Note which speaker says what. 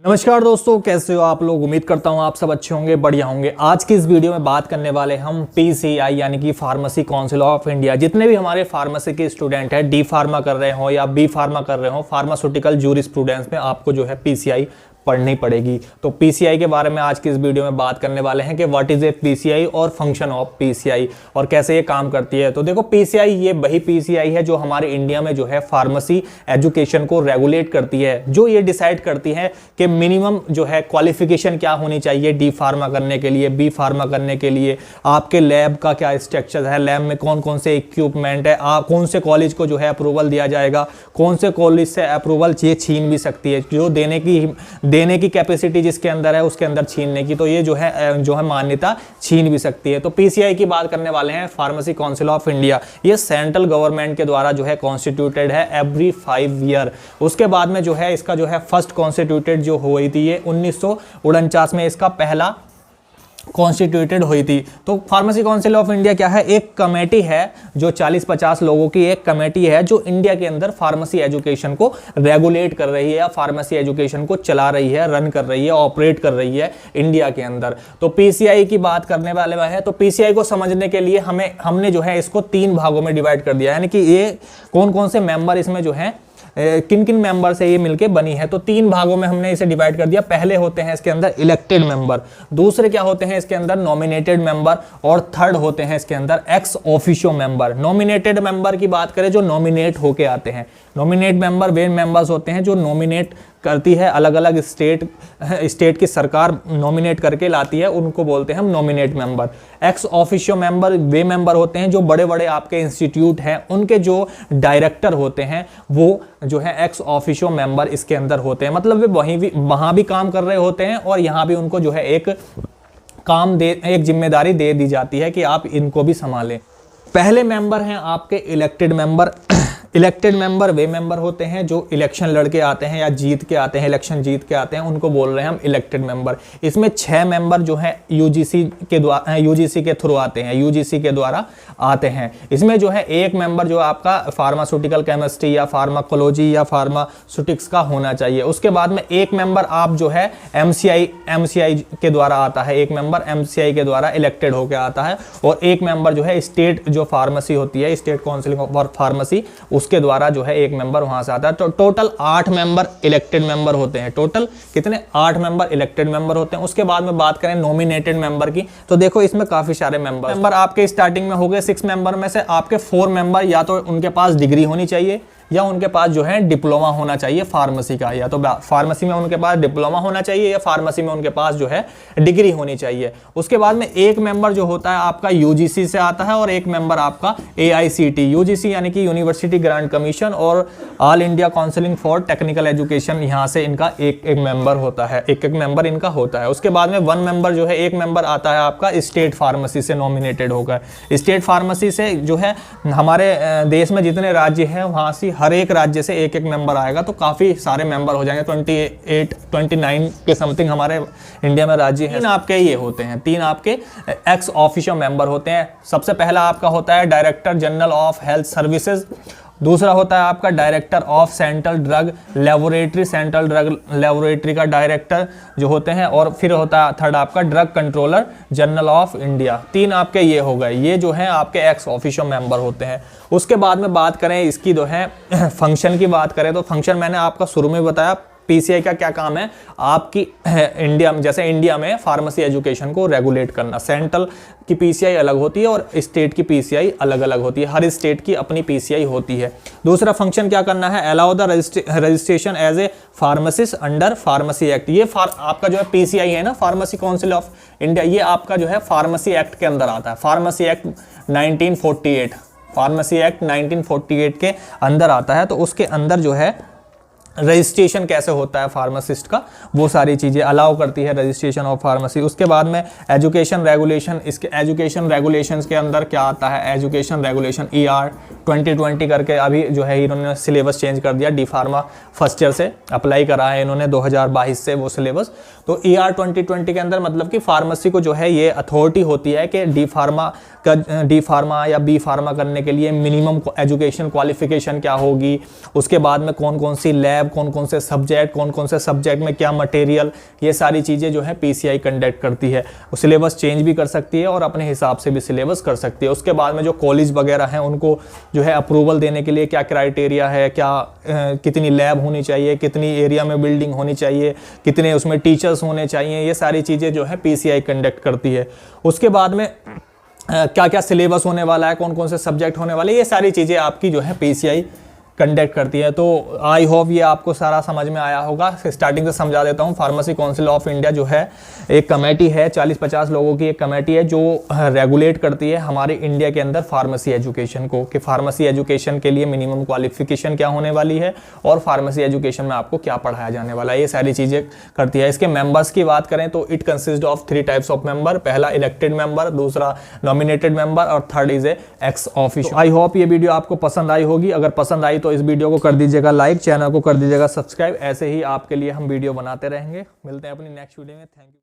Speaker 1: नमस्कार दोस्तों, कैसे हो आप लोग। उम्मीद करता हूँ आप सब अच्छे होंगे, बढ़िया होंगे। आज की इस वीडियो में बात करने वाले हम पीसीआई यानी कि फार्मेसी काउंसिल ऑफ इंडिया। जितने भी हमारे फार्मेसी के स्टूडेंट हैं, डी फार्मा कर रहे हो या बी फार्मा कर रहे हो, फार्मास्यूटिकल जूरिस्प्रूडेंस में आपको जो है पीसीआई पढ़नी पड़ेगी। तो पीसीआई के बारे में आज की इस वीडियो में बात करने वाले हैं कि व्हाट इज ए पीसीआई और फंक्शन ऑफ पीसीआई और कैसे ये काम करती है। तो देखो, पीसीआई ये वही पीसीआई है जो हमारे इंडिया में जो है फार्मेसी एजुकेशन को रेगुलेट करती है, जो ये डिसाइड करती है कि मिनिमम जो है क्वालिफिकेशन क्या होनी चाहिए डी फार्मा करने के लिए, बी फार्मा करने के लिए, आपके लैब का क्या स्ट्रक्चर है, लैब में कौन कौन से इक्विपमेंट है, आप कौन से कॉलेज को जो है अप्रूवल दिया जाएगा, कौन से कॉलेज से अप्रूवल ये छीन भी सकती है, जो देने की कैपेसिटी जिसके अंदर है उसके अंदर छीनने की, तो ये जो है मान्यता छीन भी सकती है। तो पीसीआई की बात करने वाले हैं, फार्मेसी काउंसिल ऑफ इंडिया। ये सेंट्रल गवर्नमेंट के द्वारा जो है कॉन्स्टिट्यूटेड है एवरी 5 ईयर। उसके बाद में जो है इसका जो है फर्स्ट कॉन्स्टिट्यूटेड जो हुई थी ये 1949 में इसका पहला कॉन्स्टिट्यूटेड हुई थी। तो फार्मेसी काउंसिल ऑफ इंडिया क्या है, एक कमेटी है जो 40-50 लोगों की एक कमेटी है जो इंडिया के अंदर फार्मेसी एजुकेशन को रेगुलेट कर रही है या फार्मेसी एजुकेशन को चला रही है, रन कर रही है, ऑपरेट कर रही है इंडिया के अंदर। तो पीसीआई की बात करने वाले हैं, तो पीसीआई को समझने के लिए हमने जो है इसको 3 भागों में डिवाइड कर दिया, यानी कि ये कौन कौन से मेंबर इसमें जो है किन किन मेंबर से ये मिलके बनी है। तो 3 भागों में हमने इसे डिवाइड कर दिया। पहले होते हैं इसके अंदर इलेक्टेड मेंबर, दूसरे क्या होते हैं इसके अंदर नॉमिनेटेड मेंबर, और थर्ड होते हैं इसके अंदर x officio member. Nominated member की बात करें जो नॉमिनेट होके आते हैं, नॉमिनेट मेंबर वे मेंबर्स होते हैं जो नॉमिनेट करती है, अलग अलग स्टेट की सरकार नॉमिनेट करके लाती है, उनको बोलते हैं हम nominate member. Ex officio member वे मेंबर होते हैं जो बड़े बड़े आपके इंस्टीट्यूट हैं उनके जो डायरेक्टर होते हैं वो जो है एक्स ऑफिशियो मेंबर इसके अंदर होते हैं। मतलब वे वहां भी काम कर रहे होते हैं और यहाँ भी उनको जो है एक जिम्मेदारी दे दी जाती है कि आप इनको भी संभालें। पहले मेंबर हैं आपके इलेक्टेड मेंबर। इलेक्टेड मेंबर वे मेंबर होते हैं जो इलेक्शन लड़के आते हैं या जीत के आते हैं, इलेक्शन जीत के आते हैं, उनको बोल रहे हैं हम इलेक्टेड मेंबर। इसमें 6 मेंबर जो है यूजीसी के थ्रू आते हैं, यूजीसी के द्वारा आते हैं। इसमें जो है एक मेंबर जो आपका फार्मास्यूटिकल केमिस्ट्री या फार्माकोलॉजी या फार्मास्यूटिक्स का होना चाहिए। उसके बाद में एक मेंबर आप जो है एमसीआई के द्वारा आता है, एक मेंबर एमसीआई के द्वारा इलेक्टेड होकर आता है, और एक मेंबर जो है स्टेट जो फार्मेसी होती है, स्टेट काउंसिल फॉर फार्मेसी, उसके द्वारा जो है एक मेंबर वहां से आता है। तो टोटल 8 मेंबर इलेक्टेड मेंबर होते हैं। टोटल कितने? 8 मेंबर इलेक्टेड मेंबर होते हैं। उसके बाद में बात करें नॉमिनेटेड मेंबर की, तो देखो इसमें काफी सारे मेंबर आपके स्टार्टिंग में हो गए। 6 मेंबर में से आपके 4 मेंबर या तो उनके पास डिग्री होनी चाहिए या उनके पास जो है डिप्लोमा होना चाहिए फार्मेसी का, या तो फार्मेसी में उनके पास डिप्लोमा होना चाहिए या फार्मेसी में उनके पास जो है डिग्री होनी चाहिए। उसके बाद में एक मेंबर जो होता है आपका यूजीसी से आता है और एक मेंबर आपका एआईसीटी, यूजीसी यानी कि यूनिवर्सिटी ग्रांट कमीशन, और all India counselling for technical education, यहाँ से इनका एक मेंबर होता है, एक मेंबर इनका होता है। उसके बाद में 1 मेंबर जो है, एक मेंबर आता है आपका स्टेट फार्मेसी से नॉमिनेटेड होकर। स्टेट फार्मेसी से जो है हमारे देश में जितने राज्य हैं वहां से हर एक राज्य से एक मेंबर आएगा, तो काफी सारे मेंबर हो जाएंगे। 29 के समथिंग हमारे इंडिया में राज्य हैं। 3 आपके ये होते हैं, 3 आपके एक्स ऑफिशियो मेंबर होते हैं। सबसे पहला आपका होता है director general of health services, दूसरा होता है आपका director of central drug laboratory, central drug laboratory का डायरेक्टर जो होते हैं, और फिर होता है थर्ड आपका drug controller general of India. 3 आपके ये हो गए, ये जो है आपके एक्स ऑफिशियो मेंबर होते हैं। उसके बाद में बात करें इसकी जो है फंक्शन की बात करें, तो फंक्शन मैंने आपका शुरू में बताया पीसीआई का क्या काम है, आपकी इंडिया में, जैसे इंडिया में फार्मेसी एजुकेशन को रेगुलेट करना। सेंट्रल की पीसीआई अलग होती है और स्टेट की पीसीआई अलग अलग होती है, हर स्टेट की अपनी पीसीआई होती है। दूसरा फंक्शन क्या करना है, allow the registration as a pharmacist under pharmacy act. ये आपका जो है पीसीआई है ना, फार्मेसी काउंसिल ऑफ इंडिया, ये आपका जो है फार्मेसी एक्ट के अंदर आता है। फार्मेसी एक्ट 1948, फार्मेसी एक्ट 1948 के अंदर आता है। तो उसके अंदर जो है रजिस्ट्रेशन कैसे होता है फार्मासिस्ट का, वो सारी चीज़ें अलाउ करती है रजिस्ट्रेशन ऑफ फार्मेसी। उसके बाद में एजुकेशन रेगुलेशन, इसके एजुकेशन रेगुलेशंस के अंदर क्या आता है, एजुकेशन रेगुलेशन ER 2020 करके अभी जो है इन्होंने सिलेबस चेंज कर दिया, डी फार्मा फर्स्ट ईयर से अप्लाई करा है इन्होंने 2022 से वो सिलेबस। तो ER 2020 के अंदर मतलब कि फार्मेसी को जो है ये अथॉरिटी होती है कि डी फार्मा या बी फार्मा करने के लिए मिनिमम एजुकेशन क्वालिफिकेशन क्या होगी, उसके बाद में कौन कौन सी लैब, कौन कौन से सब्जेक्ट में क्या मटेरियल, ये सारी चीज़ें जो है PCI कंडक्ट करती है। सिलेबस चेंज भी कर सकती है और अपने हिसाब से भी सिलेबस कर सकती है। उसके बाद में जो कॉलेज वगैरह हैं उनको जो है अप्रूवल देने के लिए क्या क्राइटेरिया है, कितनी लैब होनी चाहिए, कितनी एरिया में बिल्डिंग होनी चाहिए, कितने उसमें टीचर्स होने चाहिए, ये सारी चीज़ें जो है PCI कंडक्ट करती है। उसके बाद में क्या क्या सिलेबस होने वाला है, कौन कौन से सब्जेक्ट होने वाले, ये सारी चीज़ें आपकी जो है PCI कंडक्ट करती है। तो आई होप ये आपको सारा समझ में आया होगा। स्टार्टिंग से समझा देता हूँ। फार्मेसी काउंसिल ऑफ इंडिया जो है एक कमेटी है, 40-50 लोगों की एक कमेटी है जो रेगुलेट करती है हमारे इंडिया के अंदर फार्मेसी एजुकेशन को, कि फार्मेसी एजुकेशन के लिए मिनिमम क्वालिफिकेशन क्या होने वाली है और फार्मेसी एजुकेशन में आपको क्या पढ़ाया जाने वाला है, ये सारी चीज़ें करती है। इसके मेंबर्स की बात करें तो it consist of 3 types of member. पहला इलेक्टेड मेंबर, दूसरा नॉमिनेटेड मेंबर और third is a x official. I hope ये वीडियो आपको पसंद आई होगी। अगर पसंद आई तो इस वीडियो को कर दीजिएगा लाइक, चैनल को कर दीजिएगा सब्सक्राइब। ऐसे ही आपके लिए हम वीडियो बनाते रहेंगे। मिलते हैं अपनी नेक्स्ट वीडियो में। Thank you.